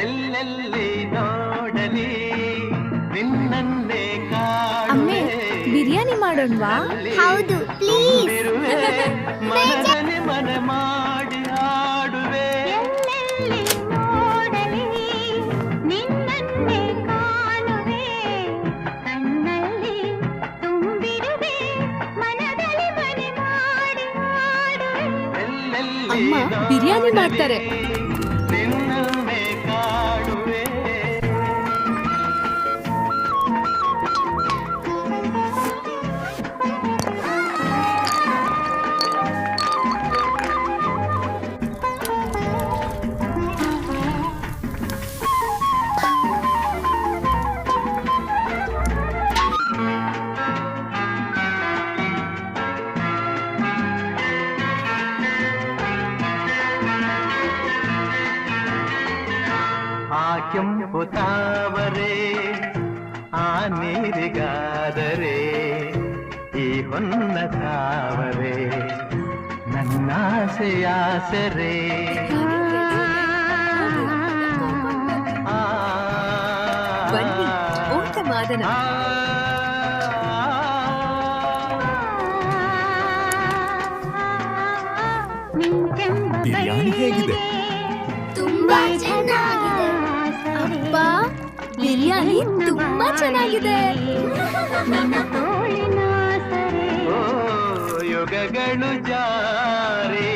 ಎಲ್ಲೆಲ್ಲಿ ನೋಡಲಿ ನಿನ್ನನ್ನೇ ಅಮ್ಮೆ ಬಿರಿಯಾನಿ ಮಾಡೋಣವಾ? ಹೌದು ಪ್ಲೀಸ್. ಮನದಲ್ಲಿ ಮನ ಮಾಡಿ ಆಡುವೆ. ಎಲ್ಲೆಲ್ಲಿ ನೋಡಲಿ ನಿನ್ನನ್ನೇ ಕಾಣುವೆ, ಕಣ್ಣಲ್ಲಿ ತುಂಬಿರುವೆ, ಮನದಲ್ಲಿ ಮನೆ ಮಾಡಿ ಆಡುವೆ. ಅಮ್ಮ ಬಿರಿಯಾನಿ ಮಾಡ್ತಾರೆ. ನಿನ್ನನ್ನೇ ಕಾಡುವೆ. ಆ ಕೆಂಪು ತಾವರೆ ಆ ನೀರಿಗಾದರೆ ಈ ಹೊನ್ನ ತಾವರೆ ನನ್ನಾಸೆಯಾಸರೆ. ಬನ್ನಿ ಊಟ ಮಾಡೋಣ. ಬಿರಿಯಾನಿ ಹೇಗಿದೆ? ತುಂಬಾ ಚೆನ್ನಾಗಿದೆ. ಅಪ್ಪ ಬಿರಿಯಾನಿ ತುಂಬಾ ಚೆನ್ನಾಗಿದೆ. ನಿನ್ನ ತೋಳಿನ ಸರೆ ಓ ಯುಗಗಳು ಜಾರಿ